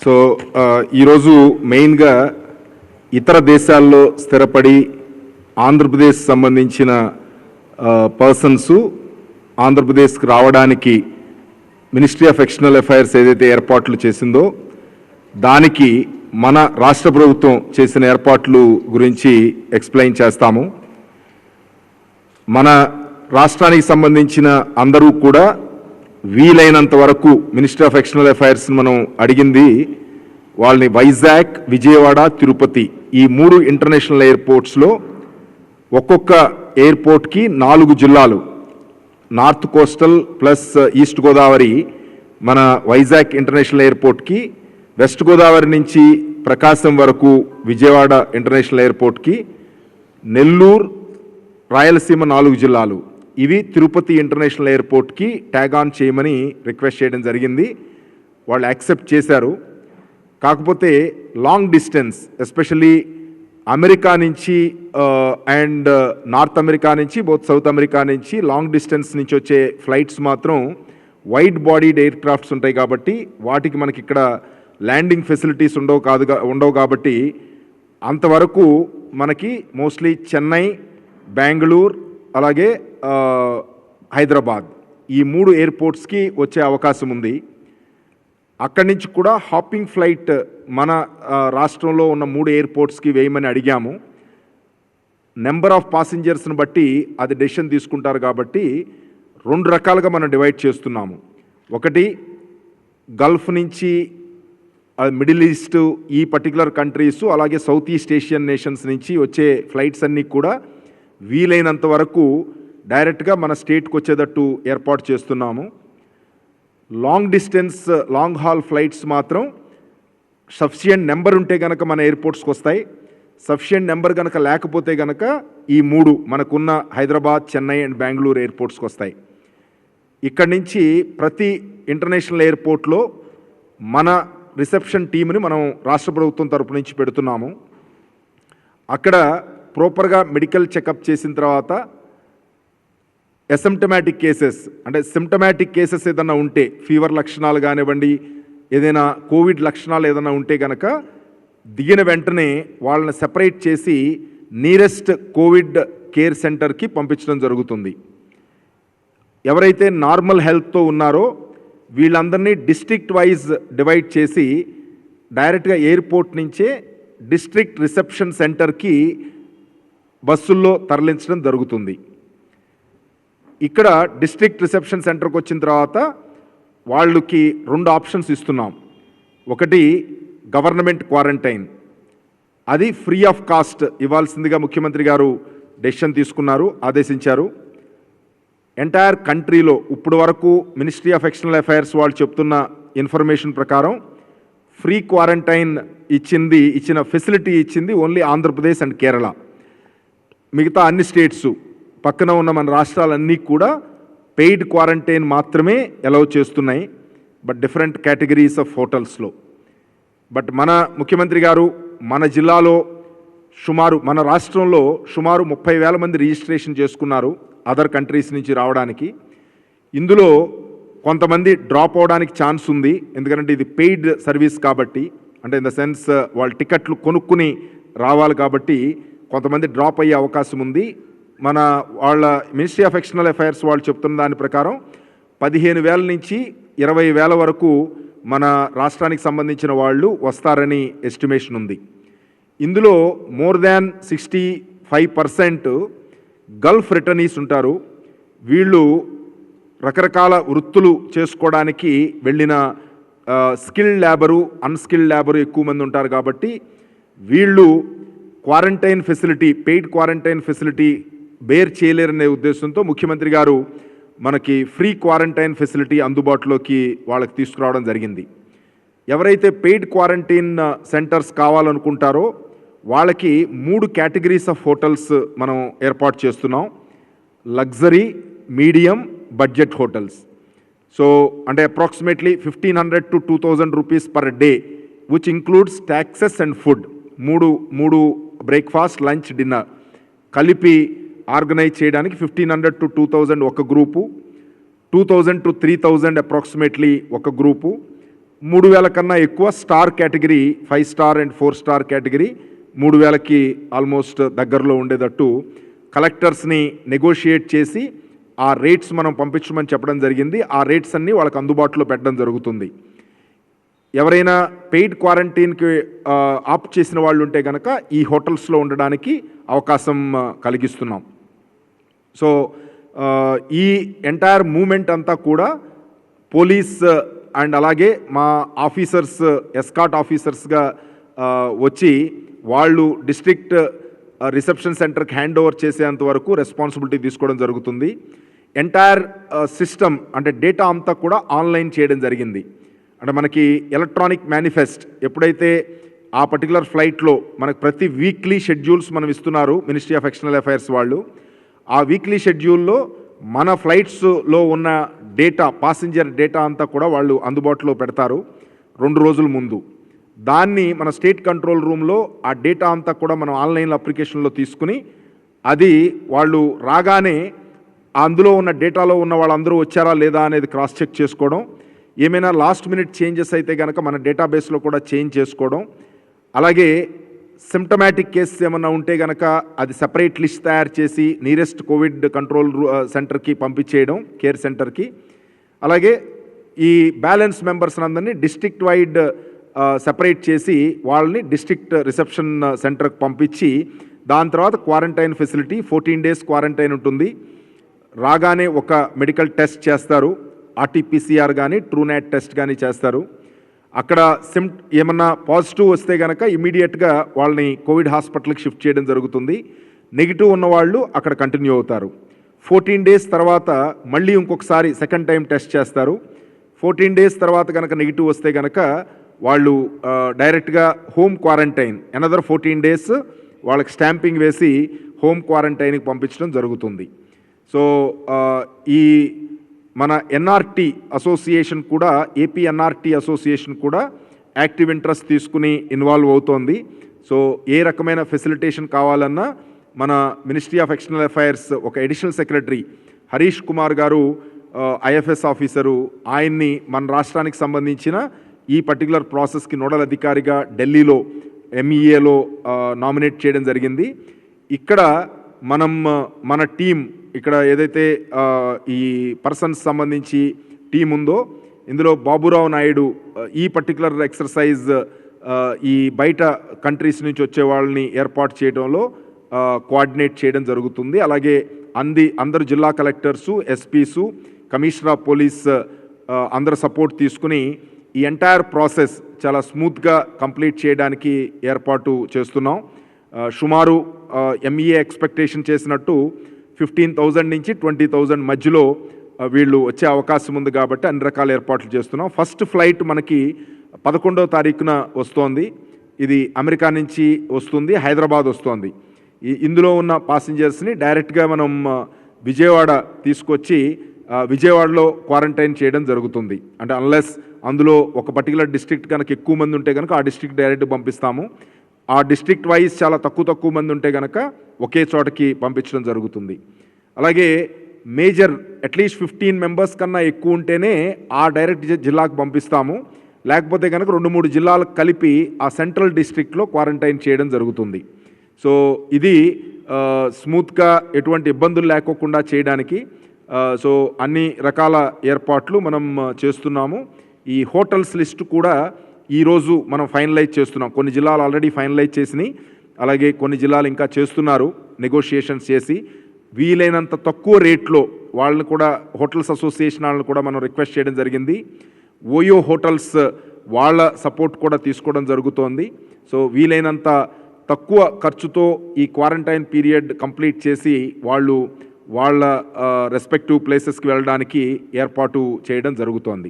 So ఈరోజు మెయిన్గా ఇతర దేశాల్లో స్థిరపడి ఆంధ్రప్రదేశ్ సంబంధించిన పర్సన్స్ ఆంధ్రప్రదేశ్కి రావడానికి మినిస్ట్రీ ఆఫ్ ఎక్స్టర్నల్ అఫైర్స్ ఏదైతే ఏర్పాట్లు చేసిందో దానికి మన రాష్ట్ర ప్రభుత్వం చేసిన ఏర్పాట్లు గురించి ఎక్స్ప్లెయిన్ చేస్తాము. మన రాష్ట్రానికి సంబంధించిన అందరూ కూడా వీలైనంత వరకు మినిస్ట్రీ ఆఫ్ ఎక్స్టర్నల్ అఫైర్స్ని మనం అడిగింది వాళ్ళని వైజాగ్, విజయవాడ, తిరుపతి ఈ 3 ఇంటర్నేషనల్ ఎయిర్పోర్ట్స్లో ఒక్కొక్క ఎయిర్పోర్ట్కి 4 జిల్లాలు, north coastal plus east Godavari మన వైజాగ్ ఇంటర్నేషనల్ ఎయిర్పోర్ట్కి, వెస్ట్ గోదావరి నుంచి ప్రకాశం వరకు విజయవాడ ఇంటర్నేషనల్ ఎయిర్పోర్ట్కి, నెల్లూరు, రాయలసీమ 4 జిల్లాలు, ఇవి తిరుపతి ఇంటర్నేషనల్ ఎయిర్పోర్ట్కి ట్యాగ్ ఆన్ చేయమని రిక్వెస్ట్ చేయడం జరిగింది. వాళ్ళు యాక్సెప్ట్ చేశారు. కాకపోతే లాంగ్ డిస్టెన్స్ ఎస్పెషల్లీ అమెరికా నుంచి అండ్ నార్త్ అమెరికా నుంచి బోత్ సౌత్ అమెరికా నుంచి లాంగ్ డిస్టెన్స్ నుంచి వచ్చే ఫ్లైట్స్ మాత్రం వైడ్ బాడీడ్ ఎయిర్ క్రాఫ్ట్స్ ఉంటాయి కాబట్టి వాటికి మనకి ఇక్కడ ల్యాండింగ్ ఫెసిలిటీస్ ఉండవు కాబట్టి అంతవరకు మనకి మోస్ట్లీ చెన్నై, బెంగళూరు అలాగే హైదరాబాద్ ఈ 3 ఎయిర్పోర్ట్స్కి వచ్చే అవకాశం ఉంది. అక్కడి నుంచి కూడా హాపింగ్ ఫ్లైట్ మన రాష్ట్రంలో ఉన్న 3 ఎయిర్పోర్ట్స్కి వేయమని అడిగాము. నెంబర్ ఆఫ్ పాసింజర్స్ని బట్టి అది డెసిషన్ తీసుకుంటారు కాబట్టి 2 రకాలుగా మనం డివైడ్ చేస్తున్నాము. ఒకటి గల్ఫ్ నుంచి మిడిల్ ఈస్ట్ ఈ పర్టికులర్ కంట్రీస్ అలాగే సౌత్ ఈస్ట్ ఏషియన్ నేషన్స్ నుంచి వచ్చే ఫ్లైట్స్ అన్నీ కూడా వీలైనంత వరకు డైరెక్ట్గా మన స్టేట్కి వచ్చేటట్టు ఏర్పాటు చేస్తున్నాము. Long distance long hall flights మాత్రం సఫిషియెంట్ నెంబర్ ఉంటే కనుక మన ఎయిర్పోర్ట్స్కి వస్తాయి. సఫిషియెంట్ నెంబర్ కనుక లేకపోతే కనుక ఈ 3 మనకున్న హైదరాబాద్, చెన్నై అండ్ బెంగళూరు ఎయిర్పోర్ట్స్కి వస్తాయి. ఇక్కడి నుంచి ప్రతి ఇంటర్నేషనల్ ఎయిర్పోర్ట్లో మన రిసెప్షన్ టీమ్ని మనం రాష్ట్ర ప్రభుత్వం తరపు నుంచి పెడుతున్నాము. అక్కడ ప్రాపర్గా మెడికల్ చెకప్ చేసిన తర్వాత అసిమ్టమాటిక్ కేసెస్ అంటే సిమ్టమాటిక్ కేసెస్ ఏదైనా ఉంటే ఫీవర్ లక్షణాలు కానివ్వండి, ఏదైనా కోవిడ్ లక్షణాలు ఏదైనా ఉంటే కనుక దిగిన వెంటనే వాళ్ళని సెపరేట్ చేసి నియరెస్ట్ కోవిడ్ కేర్ సెంటర్కి పంపించడం జరుగుతుంది. ఎవరైతే నార్మల్ హెల్త్తో ఉన్నారో వీళ్ళందరినీ డిస్ట్రిక్ట్ వైజ్ డివైడ్ చేసి డైరెక్ట్గా ఎయిర్పోర్ట్ నుంచే డిస్ట్రిక్ట్ రిసెప్షన్ సెంటర్కి బస్సుల్లో తరలించడం జరుగుతుంది. ఇక్కడ డిస్ట్రిక్ట్ రిసెప్షన్ సెంటర్కి వచ్చిన తర్వాత వాళ్ళకి 2 ఆప్షన్స్ ఇస్తున్నాం. ఒకటి గవర్నమెంట్ క్వారంటైన్, అది ఫ్రీ ఆఫ్ కాస్ట్ ఇవ్వాల్సిందిగా ముఖ్యమంత్రి గారు డెసిషన్ తీసుకున్నారు, ఆదేశించారు. ఎంటైర్ కంట్రీలో ఇప్పుడు వరకు మినిస్ట్రీ ఆఫ్ ఎక్స్టర్నల్ అఫైర్స్ వాళ్ళు చెప్తున్న ఇన్ఫర్మేషన్ ప్రకారం ఫ్రీ క్వారంటైన్ ఇచ్చిన ఫెసిలిటీ ఇచ్చింది ఓన్లీ ఆంధ్రప్రదేశ్ అండ్ కేరళ. మిగతా అన్ని స్టేట్స్ పక్కన ఉన్న మన రాష్ట్రాలన్నీ కూడా పెయిడ్ క్వారంటైన్ మాత్రమే అలౌ చేస్తున్నాయి, బట్ డిఫరెంట్ కేటగిరీస్ ఆఫ్ హోటల్స్లో. బట్ మన ముఖ్యమంత్రి గారు మన జిల్లాలో మన రాష్ట్రంలో సుమారు 30,000 మంది రిజిస్ట్రేషన్ చేసుకున్నారు అదర్ కంట్రీస్ నుంచి రావడానికి. ఇందులో కొంతమంది డ్రాప్ అవడానికి ఛాన్స్ ఉంది, ఎందుకంటే ఇది పెయిడ్ సర్వీస్ కాబట్టి, అంటే ఇన్ ద సెన్స్ వాళ్ళు టికెట్లు కొనుక్కుని రావాలి కాబట్టి కొంతమంది డ్రాప్ అయ్యే అవకాశం ఉంది. వాళ్ళ మినిస్ట్రీ ఆఫ్ ఎక్స్టర్నల్ అఫైర్స్ వాళ్ళు చెప్తున్న దాని ప్రకారం 15,000 నుంచి 20,000 వరకు మన రాష్ట్రానికి సంబంధించిన వాళ్ళు వస్తారని ఎస్టిమేషన్ ఉంది. ఇందులో మోర్ దాన్ 65% గల్ఫ్ రిటర్నీస్ ఉంటారు. వీళ్ళు రకరకాల వృత్తులు చేసుకోవడానికి వెళ్ళిన స్కిల్డ్ లేబరు, అన్స్కిల్డ్ లేబరు ఎక్కువ మంది ఉంటారు కాబట్టి వీళ్ళు quarantine facility, paid quarantine facility bear చేయలేరనే ఉద్దేశంతో ముఖ్యమంత్రి గారు మనకి ఫ్రీ క్వారంటైన్ ఫెసిలిటీ అందుబాటులోకి వాళ్ళకి తీసుకురావడం జరిగింది. ఎవరైతే పెయిడ్ క్వారంటైన్ సెంటర్స్ కావాలనుకుంటారో వాళ్ళకి 3 కేటగిరీస్ ఆఫ్ హోటల్స్ మనం ఏర్పాటు చేస్తున్నాం. Luxury, medium, budget hotels. So అంటే approximately 1,500 to 2,000 rupees per day which includes taxes and food. 3 breakfast, lunch, dinner కలిపి ఆర్గనైజ్ చేయడానికి 1,500 to 2,000 ఒక గ్రూపు, 2,000 to 3,000 అప్రాక్సిమేట్లీ ఒక గ్రూపు, 3,000 కన్నా ఎక్కువ star category 5 star and 4 star category 3,000కి ఆల్మోస్ట్ దగ్గరలో ఉండేటట్టు కలెక్టర్స్ని నెగోషియేట్ చేసి ఆ రేట్స్ మనం పంపించమని చెప్పడం జరిగింది. ఆ రేట్స్ అన్నీ వాళ్ళకి అందుబాటులో పెట్టడం జరుగుతుంది. ఎవరైనా పెయిడ్ క్వారంటైన్కి ఆప్ట్ చేసిన వాళ్ళు ఉంటే కనుక ఈ హోటల్స్లో ఉండడానికి అవకాశం కలిగిస్తున్నాం. సో ఈ ఎంటైర్ మూమెంట్ అంతా కూడా పోలీస్ అండ్ అలాగే మా ఆఫీసర్స్ ఎస్కాట్ ఆఫీసర్స్గా వచ్చి వాళ్ళు డిస్ట్రిక్ట్ రిసెప్షన్ సెంటర్కి హ్యాండ్ ఓవర్ చేసేంత వరకు రెస్పాన్సిబిలిటీ తీసుకోవడం జరుగుతుంది. ఎంటైర్ సిస్టమ్ అంటే డేటా అంతా కూడా ఆన్లైన్ చేయడం జరిగింది. అంటే మనకి ఎలక్ట్రానిక్ మేనిఫెస్ట్ ఎప్పుడైతే ఆ పర్టికులర్ ఫ్లైట్లో మనకు ప్రతి వీక్లీ షెడ్యూల్స్ మనం ఇస్తున్నారు మినిస్ట్రీ ఆఫ్ ఎక్స్టర్నల్ అఫైర్స్ వాళ్ళు, ఆ వీక్లీ షెడ్యూల్లో మన ఫ్లైట్స్లో ఉన్న డేటా పాసింజర్ డేటా అంతా కూడా వాళ్ళు అందుబాటులో పెడతారు 2 రోజుల ముందు. దాన్ని మన స్టేట్ కంట్రోల్ రూమ్లో ఆ డేటా అంతా కూడా మనం ఆన్లైన్ అప్లికేషన్లో తీసుకుని అది వాళ్ళు రాగానే అందులో ఉన్న డేటాలో ఉన్న వాళ్ళందరూ వచ్చారా లేదా అనేది క్రాస్ చెక్ చేసుకోవడం, ఏమైనా లాస్ట్ మినిట్ చేంజెస్ అయితే కనుక మన డేటాబేస్లో కూడా చేంజ్ చేసుకోవడం, అలాగే సిమ్టమాటిక్ కేసెస్ ఏమన్నా ఉంటే కనుక అది సెపరేట్ లిస్ట్ తయారు చేసి నియరెస్ట్ కోవిడ్ కంట్రోల్ సెంటర్కి పంపించేయడం, కేర్ సెంటర్కి. అలాగే ఈ బ్యాలెన్స్ మెంబర్స్ అందరినీ డిస్ట్రిక్ట్ వైడ్ సెపరేట్ చేసి వాళ్ళని డిస్ట్రిక్ట్ రిసెప్షన్ సెంటర్కి పంపించి దాని తర్వాత క్వారంటైన్ ఫెసిలిటీ 14 days క్వారంటైన్ ఉంటుంది. రాగానే ఒక మెడికల్ టెస్ట్ చేస్తారు, ఆర్టీపీసీఆర్ కానీ ట్రూనాట్ టెస్ట్ కానీ చేస్తారు. అక్కడ ఏమన్నా పాజిటివ్ వస్తే కనుక ఇమీడియట్గా వాళ్ళని కోవిడ్ హాస్పిటల్కి షిఫ్ట్ చేయడం జరుగుతుంది. నెగిటివ్ ఉన్నవాళ్ళు అక్కడ కంటిన్యూ అవుతారు. 14 days తర్వాత మళ్ళీ ఇంకొకసారి సెకండ్ టైం టెస్ట్ చేస్తారు. 14 days తర్వాత కనుక నెగిటివ్ వస్తే కనుక వాళ్ళు డైరెక్ట్గా హోమ్ క్వారంటైన్ అనదర్ 14 days వాళ్ళకి స్టాంపింగ్ వేసి హోమ్ క్వారంటైన్కి పంపించడం జరుగుతుంది. సో ఈ మన ఎన్ఆర్టీ అసోసియేషన్ కూడా, ఏపీ ఎన్ఆర్టీ అసోసియేషన్ కూడా యాక్టివ్ ఇంట్రెస్ట్ తీసుకుని ఇన్వాల్వ్ అవుతోంది. సో ఏ రకమైన ఫెసిలిటేషన్ కావాలన్నా మన మినిస్ట్రీ ఆఫ్ ఎక్స్టర్నల్ అఫైర్స్ ఒక అడిషనల్ సెక్రటరీ హరీష్ కుమార్ గారు ఐఎఫ్ఎస్ ఆఫీసరు, ఆయన్ని మన రాష్ట్రానికి సంబంధించిన ఈ పర్టికులర్ ప్రాసెస్కి నోడల్ అధికారిగా ఢిల్లీలో ఎంఈఏలో నామినేట్ చేయడం జరిగింది. ఇక్కడ మన టీం ఇక్కడ ఏదైతే ఈ పర్సన్స్ సంబంధించి టీం ఉందో ఇందులో బాబురావు నాయుడు ఈ పర్టికులర్ ఎక్సర్సైజ్ ఈ బయట కంట్రీస్ నుంచి వచ్చే వాళ్ళని ఏర్పాటు చేయడంలో కోఆర్డినేట్ చేయడం జరుగుతుంది. అలాగే అందరు జిల్లా కలెక్టర్సు, ఎస్పీసు, కమిషనర్ ఆఫ్ పోలీస్ అందరు సపోర్ట్ తీసుకుని ఈ ఎంటైర్ ప్రాసెస్ చాలా స్మూత్గా కంప్లీట్ చేయడానికి ఏర్పాటు చేస్తున్నాం. సుమారు ఎంఈఏ ఎక్స్పెక్టేషన్ చేసినట్టు 15,000 నుంచి 20,000 మధ్యలో వీళ్ళు వచ్చే అవకాశం ఉంది కాబట్టి అన్ని రకాల ఏర్పాట్లు చేస్తున్నాం. ఫస్ట్ ఫ్లైట్ మనకి 11వ తారీఖున వస్తోంది. ఇది అమెరికా నుంచి వస్తుంది, హైదరాబాద్ వస్తోంది. ఇందులో ఉన్న పాసింజర్స్ని డైరెక్ట్గా మనం విజయవాడ తీసుకొచ్చి విజయవాడలో క్వారంటైన్ చేయడం జరుగుతుంది. అంటే అన్లెస్ అందులో ఒక పర్టికులర్ డిస్ట్రిక్ట్ కనుక ఎక్కువ మంది ఉంటే కనుక ఆ డిస్ట్రిక్ట్ డైరెక్ట్ పంపిస్తాము. ఆ డిస్ట్రిక్ట్ వైజ్ చాలా తక్కువ మంది ఉంటే కనుక ఒకే చోటకి పంపించడం జరుగుతుంది. అలాగే మేజర్ అట్లీస్ట్ 15 members కన్నా ఎక్కువ ఉంటేనే ఆ డైరెక్ట్ జిల్లాకు పంపిస్తాము. లేకపోతే కనుక 2-3 జిల్లాలకు కలిపి ఆ సెంట్రల్ డిస్ట్రిక్ట్లో క్వారంటైన్ చేయడం జరుగుతుంది. సో ఇది స్మూత్గా ఎటువంటి ఇబ్బందులు లేకోకుండా చేయడానికి సో అన్ని రకాల ఏర్పాట్లు మనం చేస్తున్నాము. ఈ హోటల్స్ లిస్ట్ కూడా ఈరోజు మనం ఫైనలైజ్ చేస్తున్నాం. కొన్ని జిల్లాలు ఆల్రెడీ ఫైనలైజ్ చేసినాయి, అలాగే కొన్ని జిల్లాలు ఇంకా చేస్తున్నారు నెగోషియేషన్స్ చేసి. వీలైనంత తక్కువ రేట్లో వాళ్ళని కూడా హోటల్స్ అసోసియేషన్ వాళ్ళని కూడా మనం రిక్వెస్ట్ చేయడం జరిగింది. ఓయో హోటల్స్ వాళ్ళ సపోర్ట్ కూడా తీసుకోవడం జరుగుతోంది. సో వీలైనంత తక్కువ ఖర్చుతో ఈ క్వారంటైన్ పీరియడ్ కంప్లీట్ చేసి వాళ్ళు వాళ్ళ రెస్పెక్టివ్ ప్లేసెస్కి వెళ్ళడానికి ఏర్పాటు చేయడం జరుగుతోంది.